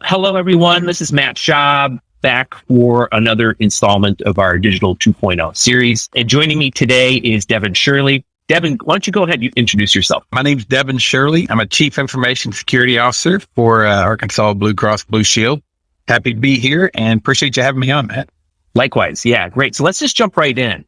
Hello, everyone. This is Matt Schaub back for another installment of our Digital 2.0 series. And joining me today is Devin Shirley. Devin, why don't you go ahead and introduce yourself? My name's Devin Shirley. I'm a Chief Information Security Officer for Arkansas Blue Cross Blue Shield. Happy to be here and appreciate you having me on, Matt. Likewise. Yeah, great. So let's just jump right in.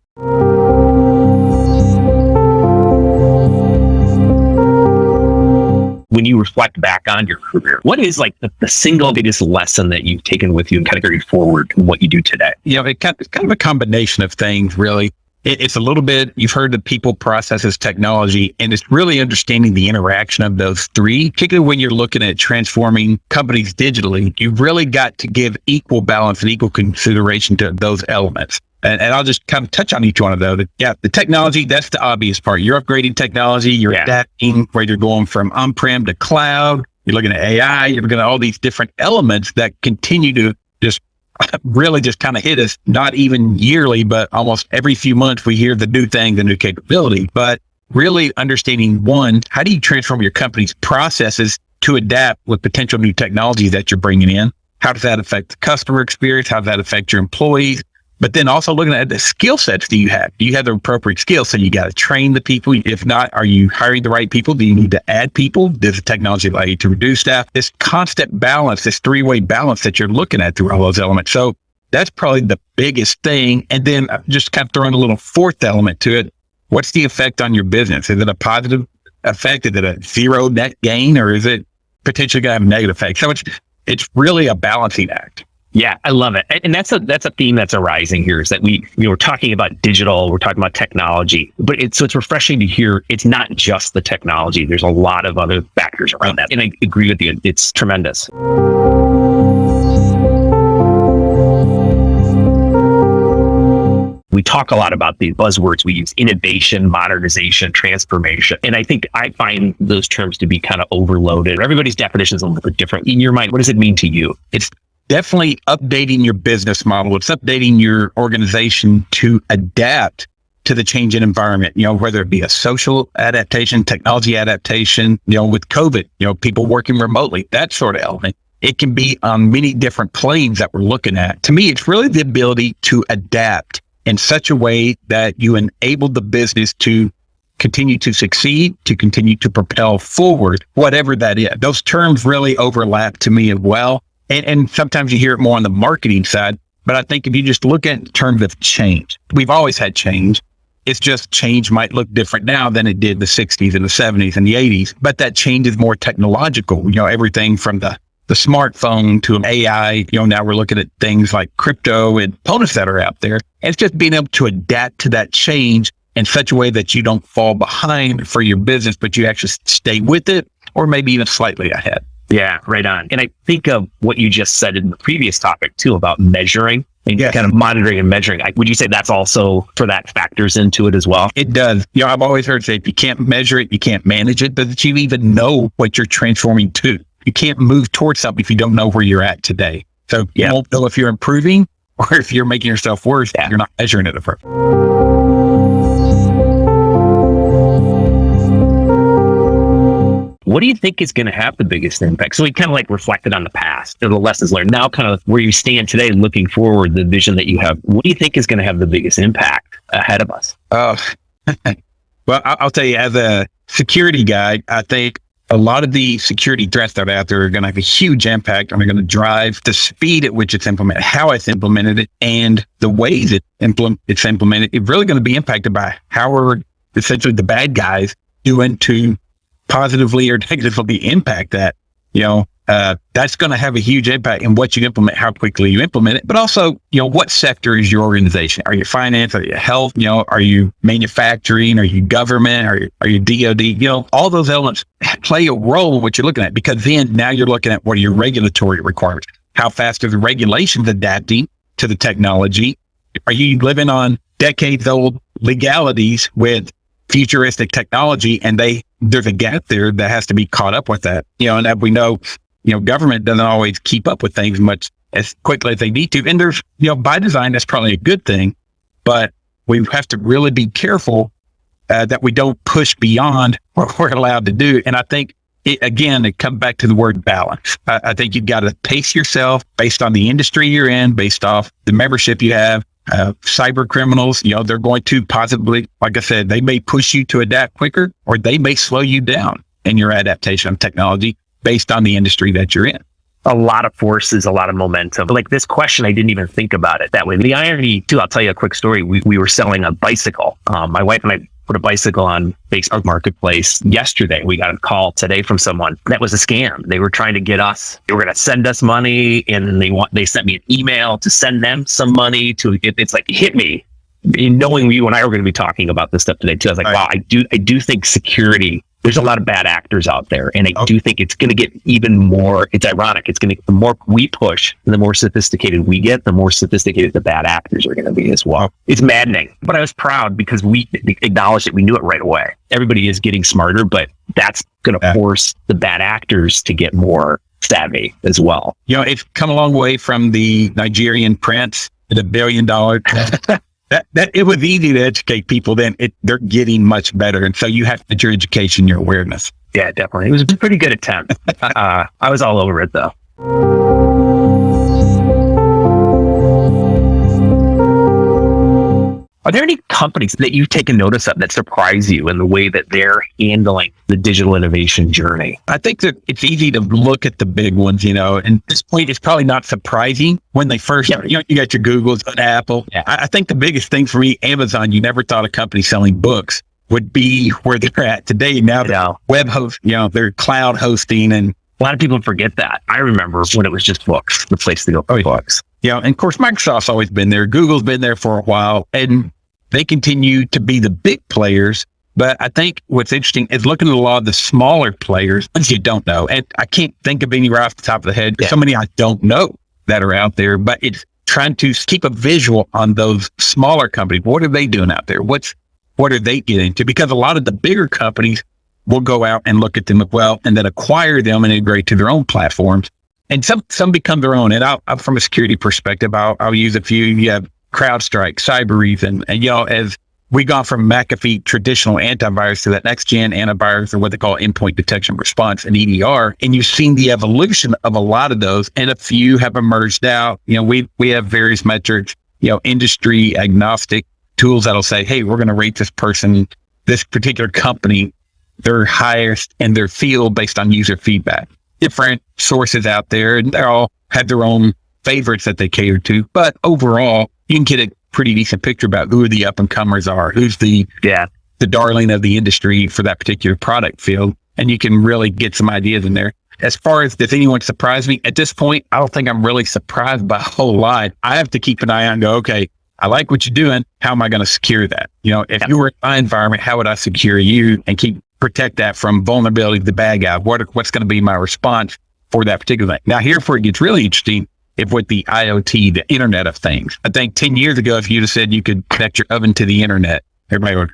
When you reflect back on your career, what is like the single biggest lesson that you've taken with you and kind of carried forward in what you do today? It's kind of a combination of things, really. It's a little bit, you've heard the people, processes, technology, and it's really understanding the interaction of those three, particularly when you're looking at transforming companies digitally. You've really got to give equal balance and equal consideration to those elements. And I'll just kind of touch on each one of those. Yeah, the technology, that's the obvious part. You're upgrading technology, you're adapting, where you're going from on-prem to cloud, you're looking at AI, you're looking at all these different elements that continue to just really just kind of hit us, not even yearly, but almost every few months we hear the new thing, the new capability. But really understanding, one, how do you transform your company's processes to adapt with potential new technology that you're bringing in? How does that affect the customer experience? How does that affect your employees? But then also looking at the skill sets do you have? Do you have the appropriate skills? So you got to train the people. If not, are you hiring the right people? Do you need to add people? Does the technology allow you to reduce staff? This constant balance, this three-way balance that you're looking at through all those elements. So that's probably the biggest thing. And then just kind of throwing a little fourth element to it. What's the effect on your business? Is it a positive effect? Is it a zero net gain, or is it potentially going to have a negative effect? So it's really a balancing act. Yeah, I love it. And that's a theme that's arising here, is that we're talking about digital, we're talking about technology, but it's refreshing to hear it's not just the technology. There's a lot of other factors around that. And I agree with you. It's tremendous. We talk a lot about the buzzwords we use: innovation, modernization, transformation. And I find those terms to be kind of overloaded. Everybody's definition is a little bit different. In your mind, what does it mean to you? It's definitely updating your business model. It's updating your organization to adapt to the changing environment, whether it be a social adaptation, technology adaptation, with COVID, people working remotely, that sort of element. It can be on many different planes that we're looking at. To me, it's really the ability to adapt in such a way that you enable the business to continue to succeed, to continue to propel forward, whatever that is. Those terms really overlap to me as well. And sometimes you hear it more on the marketing side, but I think if you just look at in terms of change, we've always had change. It's just change might look different now than it did the 60s and the 70s and the 80s, but that change is more technological. Everything from the smartphone to AI, now we're looking at things like crypto and components that are out there. And it's just being able to adapt to that change in such a way that you don't fall behind for your business, but you actually stay with it, or maybe even slightly ahead. Yeah, right on. And I think of what you just said in the previous topic too, about measuring and kind of monitoring and measuring. Would you say that's also for that factors into it as well? It does. I've always heard say, if you can't measure it, you can't manage it, but that you even know what you're transforming to. You can't move towards something if you don't know where you're at today. So you won't know if you're improving or if you're making yourself worse. You're not measuring it appropriately. What do you think is going to have the biggest impact? So we kind of like reflected on the past or the lessons learned. Now kind of where you stand today, looking forward, the vision that you have, what do you think is going to have the biggest impact ahead of us? Well, I'll tell you, as a security guy, I think a lot of the security threats that are out there are going to have a huge impact, and they're going to drive the speed at which it's implemented, how it's implemented, and the ways it's implemented. It's really going to be impacted by how are essentially the bad guys doing to positively or negatively impact that. That's going to have a huge impact in what you implement, how quickly you implement it, but also, what sector is your organization? Are you finance? Are you health? Are you manufacturing? Are you government? Are you DOD? All those elements play a role in what you're looking at, because then now you're looking at what are your regulatory requirements? How fast are the regulations adapting to the technology? Are you living on decades old legalities with futuristic technology, and there's a gap there that has to be caught up with that. And as we know, government doesn't always keep up with things much as quickly as they need to. And there's, by design, that's probably a good thing, but we have to really be careful that we don't push beyond what we're allowed to do. And I think it comes back to the word balance. I think you've got to pace yourself based on the industry you're in, based off the membership you have. Cyber criminals, they're going to possibly, like I said, they may push you to adapt quicker, or they may slow you down in your adaptation of technology based on the industry that you're in. A lot of forces, a lot of momentum. But like this question, I didn't even think about it that way. The irony too, I'll tell you a quick story. We were selling a bicycle. My wife and I put a bicycle on Facebook Marketplace yesterday. We got a call today from someone that was a scam. They were trying to get us. They were going to send us money, and then they sent me an email to send them some money. It's like hit me. Knowing you and I were going to be talking about this stuff today too, I was like, wow, I do think security. There's a lot of bad actors out there, and I do think it's going to get even more. It's ironic. It's going to, the more we push, the more sophisticated we get, the more sophisticated the bad actors are going to be as well. It's maddening, but I was proud because we acknowledged it. We knew it right away. Everybody is getting smarter, but that's going to force the bad actors to get more savvy as well. It's come a long way from the Nigerian prince to the $1 billion. That it was easy to educate people. Then they're getting much better, and so you have to get your education, your awareness. Yeah, definitely. It was a pretty good attempt. I was all over it though. Are there any companies that you've taken notice of that surprise you in the way that they're handling the digital innovation journey? I think that it's easy to look at the big ones, and at this point, it's probably not surprising when they first, you got your Googles and Apple. Yeah. I think the biggest thing for me, Amazon, you never thought a company selling books would be where they're at today. Now, web host, they're cloud hosting, and a lot of people forget that. I remember when it was just books, the place to go for books. And of course, Microsoft's always been there. Google's been there for a while, and they continue to be the big players. But I think what's interesting is looking at a lot of the smaller players, ones you don't know. And I can't think of any right off the top of the head. So many I don't know that are out there, but it's trying to keep a visual on those smaller companies. What are they doing out there? What are they getting to? Because a lot of the bigger companies will go out and look at them as well, and then acquire them and integrate to their own platforms. And some become their own. And I'll from a security perspective, I'll use a few. You have CrowdStrike, Cybereason, and as we gone from McAfee traditional antivirus to that next gen antivirus, or what they call endpoint detection response and EDR, and you've seen the evolution of a lot of those, and a few have emerged out. We have various metrics, industry agnostic tools that'll say, hey, we're going to rate this person, this particular company, their highest in their field based on user feedback. Different sources out there, and they all have their own favorites that they cater to, but overall, you can get a pretty decent picture about who the up and comers are, who's the darling of the industry for that particular product field. And you can really get some ideas in there. As far as does anyone surprise me at this point, I don't think I'm really surprised by a whole lot. I have to keep an eye on and go, okay, I like what you're doing. How am I going to secure that? If you were in my environment, how would I secure you and protect that from vulnerability to the bad guy? What's going to be my response for that particular thing? Now, here's where it gets really interesting. If with the IoT, the Internet of Things, I think 10 years ago, if you'd have said you could connect your oven to the internet, everybody would,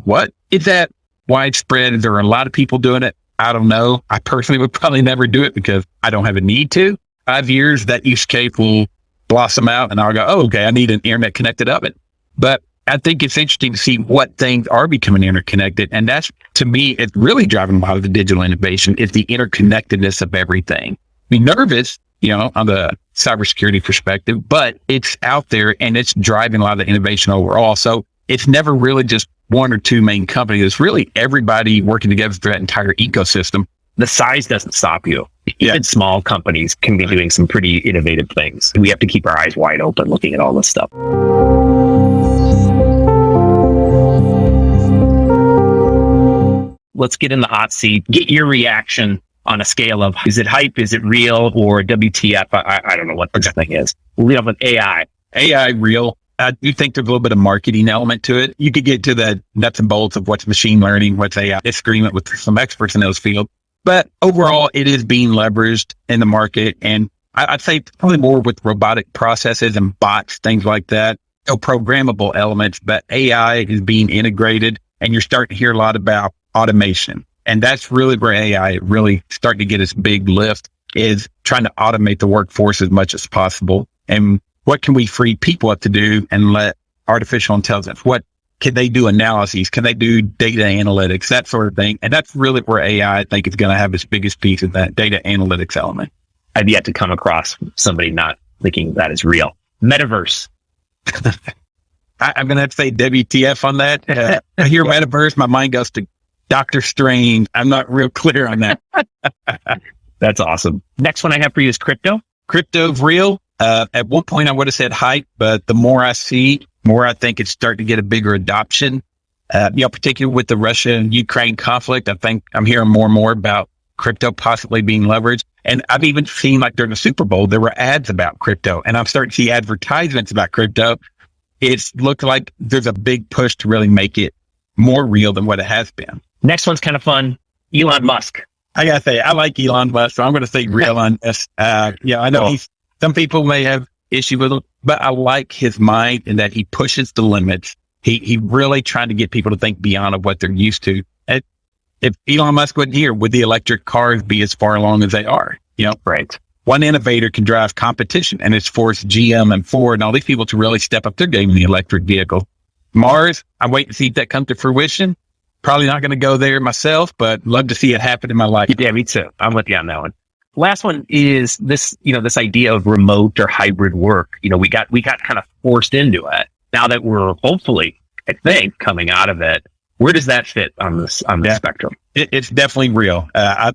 what? Is that widespread? Is there a lot of people doing it? I don't know. I personally would probably never do it because I don't have a need to. 5 years, that use case will blossom out and I'll go, oh, okay, I need an internet connected oven. But I think it's interesting to see what things are becoming interconnected. And that's, to me, it's really driving a lot of the digital innovation is the interconnectedness of everything. Be nervous, on the cybersecurity perspective, but it's out there and it's driving a lot of the innovation overall. So it's never really just one or two main companies. It's really everybody working together through that entire ecosystem. The size doesn't stop you. Even small companies can be doing some pretty innovative things. We have to keep our eyes wide open looking at all this stuff. Let's get in the hot seat. Get your reaction on a scale of, is it hype, is it real, or WTF? I don't know what the thing is. We'll lead off with AI. AI real. I do think there's a little bit of marketing element to it. You could get to the nuts and bolts of what's machine learning, what's AI, disagreement with some experts in those fields. But overall, it is being leveraged in the market. And I'd say probably more with robotic processes and bots, things like that. Programmable elements, but AI is being integrated, and you're starting to hear a lot about automation. And that's really where AI really starting to get its big lift, is trying to automate the workforce as much as possible. And what can we free people up to do and let artificial intelligence, what Can they do analyses? Can they do data analytics, that sort of thing? And that's really where AI, I think, is going to have its biggest piece of that data analytics element. I've yet to come across somebody not thinking that is real. Metaverse. I'm going to have to say WTF on that. I hear metaverse, my mind goes to Doctor Strange. I'm not real clear on that. That's awesome. Next one I have for you is crypto. Crypto's real. At one point, I would have said hype, but the more I see, more I think it's starting to get a bigger adoption. Particularly with the Russia and Ukraine conflict, I think I'm hearing more and more about crypto possibly being leveraged. And I've even seen, like during the Super Bowl, there were ads about crypto, and I'm starting to see advertisements about crypto. It's looked like there's a big push to really make it more real than what it has been. Next one's kind of fun. Elon Musk. I gotta say, I like Elon Musk, so I'm going to say real on this. I know some people may have issue with him, but I like his mind in that he pushes the limits. He really trying to get people to think beyond of what they're used to. And if Elon Musk wasn't here, would the electric cars be as far along as they are? Right. One innovator can drive competition, and it's forced GM and Ford and all these people to really step up their game in the electric vehicle. Mars, I'm waiting to see if that comes to fruition. Probably not going to go there myself, but love to see it happen in my life. Yeah, me too. I'm with you on that one. Last one is this, this idea of remote or hybrid work. We got kind of forced into it. Now that we're hopefully, I think, coming out of it, where does that fit on the spectrum? It's definitely real. I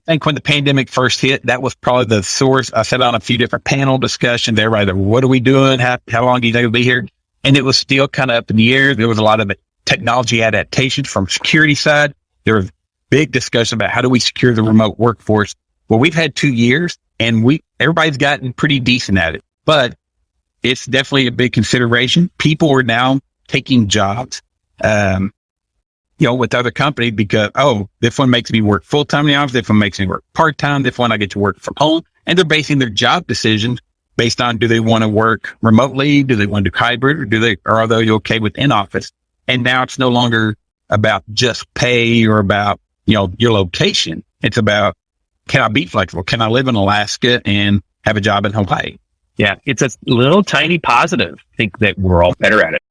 think when the pandemic first hit, that was probably the source. I sat on a few different panel discussions. Everybody, what are we doing? How long do you think we'll be here? And it was still kind of up in the air. There was a lot of technology adaptations from security side. There was big discussion about how do we secure the remote workforce. Well, we've had 2 years, and everybody's gotten pretty decent at it, but it's definitely a big consideration. People are now taking jobs, with other companies because, this one makes me work full-time in the office. This one makes me work part-time. This one I get to work from home. And they're basing their job decisions based on, do they want to work remotely? Do they want to do hybrid, or are they okay with in-office? And now it's no longer about just pay or about, your location. It's about, can I be flexible? Can I live in Alaska and have a job in Hawaii? Yeah, it's a little tiny positive. I think that we're all better at it.